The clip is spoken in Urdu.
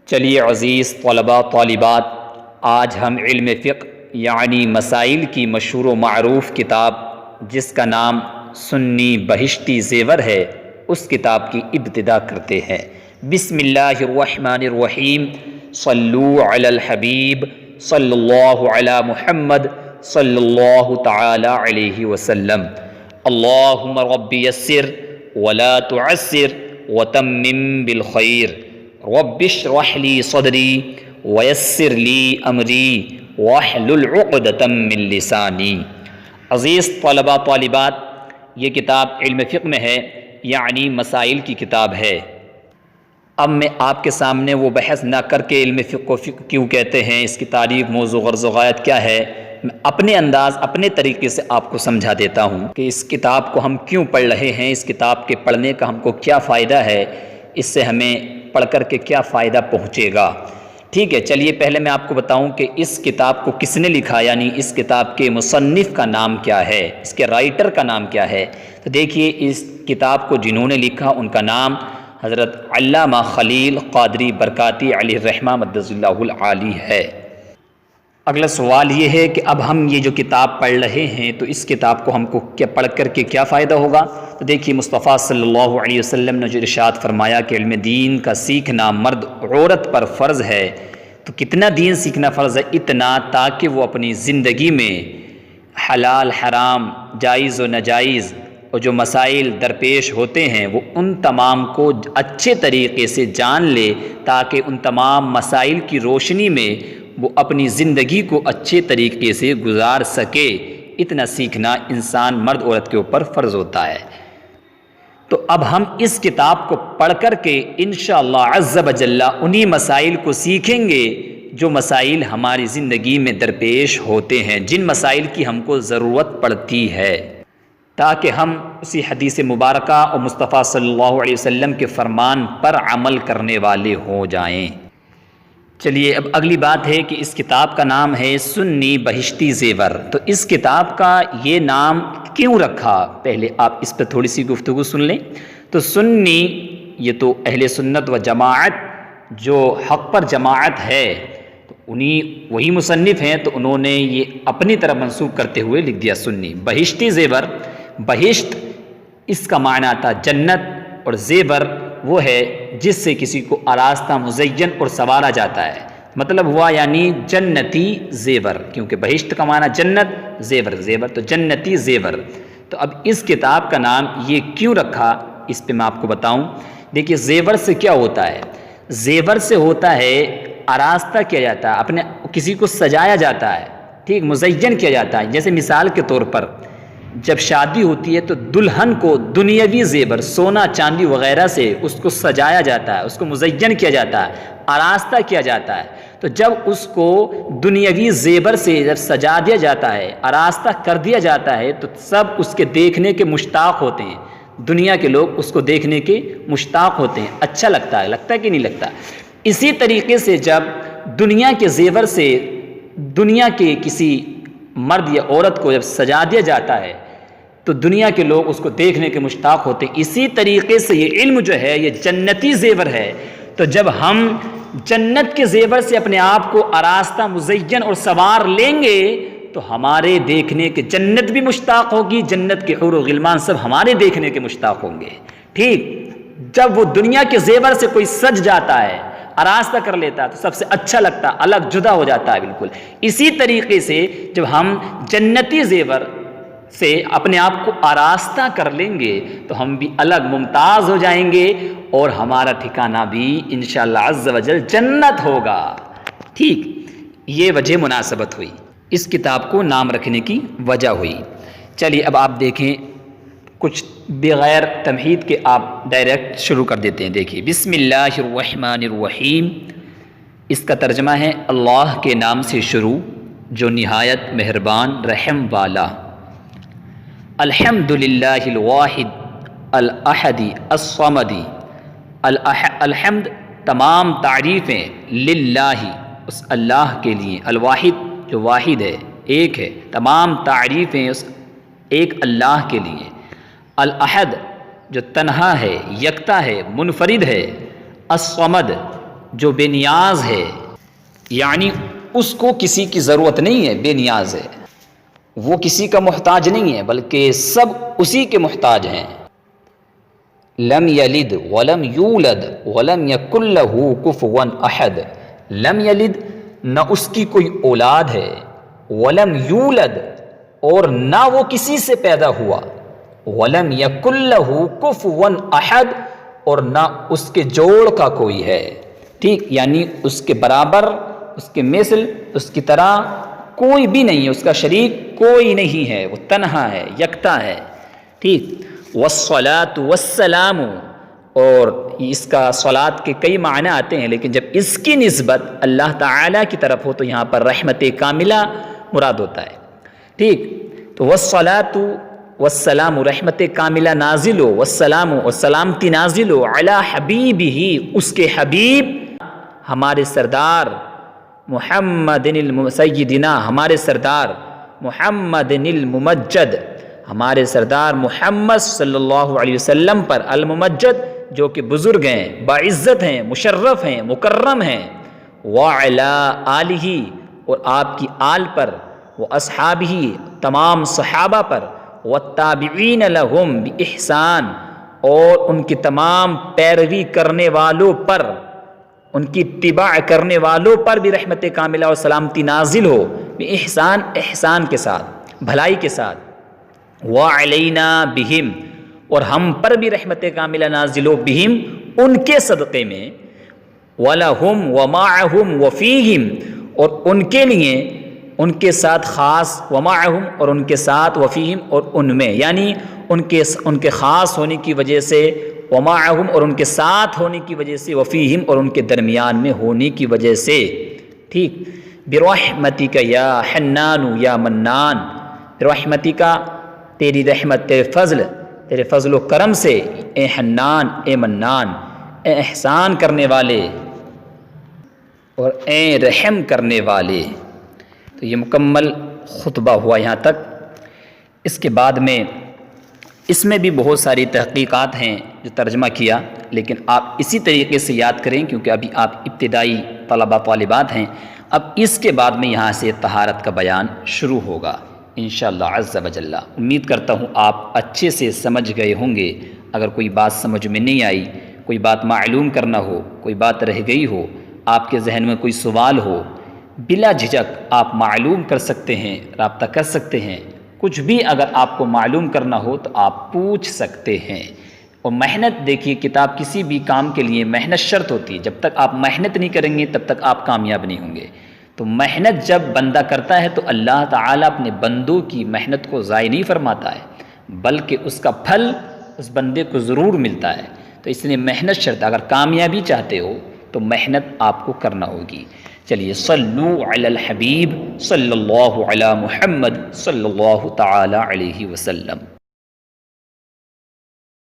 چلیے عزیز طلباء طالبات، آج ہم علم فقہ یعنی مسائل کی مشہور و معروف کتاب جس کا نام سنی بہشتی زیور ہے اس کتاب کی ابتدا کرتے ہیں۔ بسم اللہ الرحمن الرحیم، صلو علی الحبیب صلی اللہ علی محمد صلی اللہ تعالی علیہ وسلم۔ اللہم رب یسر ولا تعسر وتمم بالخیر، رب اشرح لی صدری ویسر لی امری واحلل عقدۃ من لسانی۔ عزیز طلباء طالبات، یہ کتاب علم فقہ میں ہے یعنی مسائل کی کتاب ہے۔ اب میں آپ کے سامنے وہ بحث نہ کر کے علم فقہ کو فقہ کیوں کہتے ہیں، اس کی تعریف، موضوع، غرض و غایت کیا ہے، میں اپنے انداز اپنے طریقے سے آپ کو سمجھا دیتا ہوں کہ اس کتاب کو ہم کیوں پڑھ رہے ہیں، اس کتاب کے پڑھنے کا ہم کو کیا فائدہ ہے، اس سے ہمیں پڑھ کر کے کیا فائدہ پہنچے گا۔ ٹھیک ہے، چلیے پہلے میں آپ کو بتاؤں کہ اس کتاب کو کس نے لکھا، یعنی اس کتاب کے مصنف کا نام کیا ہے، اس کے رائٹر کا نام کیا ہے۔ تو دیکھیے اس کتاب کو جنہوں نے لکھا ان کا نام حضرت علامہ خلیل قادری برکاتی علیہ الرحمہ مدظ اللہ العالی ہے۔ اگلا سوال یہ ہے کہ اب ہم یہ جو کتاب پڑھ رہے ہیں تو اس کتاب کو ہم کو کیا پڑھ کر کے کیا فائدہ ہوگا۔ تو دیکھیے مصطفیٰ صلی اللہ علیہ وسلم نے جو ارشاد فرمایا کہ علم دین کا سیکھنا مرد عورت پر فرض ہے، تو کتنا دین سیکھنا فرض ہے؟ اتنا تاکہ وہ اپنی زندگی میں حلال حرام، جائز و ناجائز اور جو مسائل درپیش ہوتے ہیں وہ ان تمام کو اچھے طریقے سے جان لے، تاکہ ان تمام مسائل کی روشنی میں وہ اپنی زندگی کو اچھے طریقے سے گزار سکے۔ اتنا سیکھنا انسان مرد عورت کے اوپر فرض ہوتا ہے۔ تو اب ہم اس کتاب کو پڑھ کر کے انشاءاللہ عز و جل انہی مسائل کو سیکھیں گے جو مسائل ہماری زندگی میں درپیش ہوتے ہیں، جن مسائل کی ہم کو ضرورت پڑتی ہے، تاکہ ہم اسی حدیث مبارکہ اور مصطفیٰ صلی اللہ علیہ وسلم کے فرمان پر عمل کرنے والے ہو جائیں۔ چلیے اب اگلی بات ہے کہ اس کتاب کا نام ہے سنی بہشتی زیور۔ تو اس کتاب کا یہ نام کیوں رکھا، پہلے آپ اس پہ تھوڑی سی گفتگو سن لیں۔ تو سنی، یہ تو اہل سنت و جماعت جو حق پر جماعت ہے، تو وہی مصنف ہیں، تو انہوں نے یہ اپنی طرف منسوب کرتے ہوئے لکھ دیا سنی بہشتی زیور۔ بہشت اس کا معنی تھا جنت، اور زیور وہ ہے جس سے کسی کو آراستہ، مزین اور سنوارا جاتا ہے، مطلب ہوا یعنی جنتی زیور، کیونکہ بہشت کا معنی جنت، زیور تو جنتی زیور۔ تو اب اس کتاب کا نام یہ کیوں رکھا، اس پہ میں آپ کو بتاؤں۔ دیکھیے زیور سے کیا ہوتا ہے، زیور سے ہوتا ہے آراستہ کیا جاتا ہے، اپنے کسی کو سجایا جاتا ہے، ٹھیک، مزین کیا جاتا ہے۔ جیسے مثال کے طور پر جب شادی ہوتی ہے تو دلہن کو دنیاوی زیور، سونا چاندی وغیرہ سے اس کو سجایا جاتا ہے، اس کو مزین کیا جاتا ہے، آراستہ کیا جاتا ہے۔ تو جب اس کو دنیاوی زیور سے جب سجا دیا جاتا ہے، آراستہ کر دیا جاتا ہے، تو سب اس کے دیکھنے کے مشتاق ہوتے ہیں، دنیا کے لوگ اس کو دیکھنے کے مشتاق ہوتے ہیں، اچھا لگتا ہے کہ نہیں لگتا۔ اسی طریقے سے جب دنیا کے زیور سے دنیا کے کسی مرد یا عورت کو جب سجا دیا جاتا ہے تو دنیا کے لوگ اس کو دیکھنے کے مشتاق ہوتے ہیں۔ اسی طریقے سے یہ علم جو ہے یہ جنتی زیور ہے۔ تو جب ہم جنت کے زیور سے اپنے آپ کو آراستہ، مزین اور سنوار لیں گے تو ہمارے دیکھنے کے جنت بھی مشتاق ہوگی، جنت کے حور و غلمان سب ہمارے دیکھنے کے مشتاق ہوں گے، ٹھیک۔ جب وہ دنیا کے زیور سے کوئی سج جاتا ہے، آراستہ کر لیتا ہے، تو سب سے اچھا لگتا ہے، الگ جدا ہو جاتا ہے بالکل۔ اسی طریقے سے جب ہم جنتی زیور سے اپنے آپ کو آراستہ کر لیں گے تو ہم بھی الگ ممتاز ہو جائیں گے، اور ہمارا ٹھکانہ بھی انشاءاللہ عز و جل جنت ہوگا، ٹھیک۔ یہ وجہ مناسبت ہوئی، اس کتاب کو نام رکھنے کی وجہ ہوئی۔ چلیے اب آپ دیکھیں، کچھ بغیر تمہید کے آپ ڈائریکٹ شروع کر دیتے ہیں۔ دیکھیے بسم اللہ الرحمن الرحیم، اس کا ترجمہ ہے اللہ کے نام سے شروع جو نہایت مہربان رحم والا۔ الحمد للہ الواحد الاحدی الصمدی، الحمد تمام تعریفیں، للہ اس اللہ کے لیے، الواحد جو واحد ہے، ایک ہے، تمام تعریفیں اس ایک اللہ کے لیے، الاحد جو تنہا ہے، یکتا ہے، منفرد ہے، الصمد جو بے نیاز ہے، یعنی اس کو کسی کی ضرورت نہیں ہے، بے نیاز ہے، وہ کسی کا محتاج نہیں ہے بلکہ سب اسی کے محتاج ہیں۔ لم یلد ولم یولد ولم یکن لہ کفوا احد، لم یلد نہ اس کی کوئی اولاد ہے، ولم یولد اور نہ وہ کسی سے پیدا ہوا، ولم یکن لہ کفوا احد اور نہ اس کے جوڑ کا کوئی ہے، ٹھیک، یعنی اس کے برابر، اس کے مثل، اس کی طرح کوئی بھی نہیں ہے، اس کا شریک کوئی نہیں ہے، وہ تنہا ہے، یکتا ہے، ٹھیک۔ والصلاۃ والسلام، اور اس کا صلاۃ کے کئی معنی آتے ہیں، لیکن جب اس کی نسبت اللہ تعالیٰ کی طرف ہو تو یہاں پر رحمت کاملہ مراد ہوتا ہے، ٹھیک۔ تو والصلاۃ والسلام، رحمت کاملہ نازل ہو، والسلام اور سلامتی نازل ہو، علی حبیبہ، اس کے حبیب، ہمارے سردار محمد سیدنا، ہمارے سردار محمد الممجد، ہمارے سردار محمد صلی اللہ علیہ وسلم پر، الممجد جو کہ بزرگ ہیں، باعزت ہیں، مشرف ہیں، مکرم ہیں، وعلی آلہ اور آپ کی آل پر، واصحابہ تمام صحابہ پر، والتابعین لہم باحسان اور ان کی تمام پیروی کرنے والوں پر، ان کی اتباع کرنے والوں پر بھی رحمت کاملہ اور سلامتی نازل ہو، باحسان، احسان کے ساتھ، بھلائی کے ساتھ، وعلینا بہم اور ہم پر بھی رحمت کاملہ نازل ہو، بہم ان کے صدقے میں، ولہم ومعہم وفیہم اور ان کے لیے، ان کے ساتھ خاص، ومعہم اور ان کے ساتھ، وفیہم اور ان میں، یعنی ان کے خاص ہونے کی وجہ سے، ومعہم اور ان کے ساتھ ہونے کی وجہ سے، وفیہم اور ان کے درمیان میں ہونے کی وجہ سے، ٹھیک۔ برحمتک یا حنان یا منان، برحمتک تیری رحمت، تیرے فضل و کرم سے، اے حنان، اے منان، اے احسان کرنے والے اور اے رحم کرنے والے۔ تو یہ مکمل خطبہ ہوا یہاں تک۔ اس کے بعد میں اس میں بھی بہت ساری تحقیقات ہیں جو ترجمہ کیا، لیکن آپ اسی طریقے سے یاد کریں کیونکہ ابھی آپ ابتدائی طلبہ طالبات ہیں۔ اب اس کے بعد میں یہاں سے طہارت کا بیان شروع ہوگا انشاءاللہ عز و جل۔ امید کرتا ہوں آپ اچھے سے سمجھ گئے ہوں گے۔ اگر کوئی بات سمجھ میں نہیں آئی، کوئی بات معلوم کرنا ہو، کوئی بات رہ گئی ہو، آپ کے ذہن میں کوئی سوال ہو، بلا جھجک آپ معلوم کر سکتے ہیں، رابطہ کر سکتے ہیں۔ کچھ بھی اگر آپ کو معلوم کرنا ہو تو آپ پوچھ سکتے ہیں۔ اور محنت، دیکھیے کتاب کسی بھی کام کے لیے محنت شرط ہوتی ہے، جب تک آپ محنت نہیں کریں گے تب تک آپ کامیاب نہیں ہوں گے۔ تو محنت جب بندہ کرتا ہے تو اللہ تعالیٰ اپنے بندوں کی محنت کو ضائع نہیں فرماتا ہے، بلکہ اس کا پھل اس بندے کو ضرور ملتا ہے۔ تو اس لیے محنت شرط ہے، اگر کامیابی چاہتے ہو تو محنت آپ کو کرنا ہوگی۔ چلیے، صلو علی الحبیب صلی اللہ علی محمد صلی اللہ تعالی علیہ وسلم۔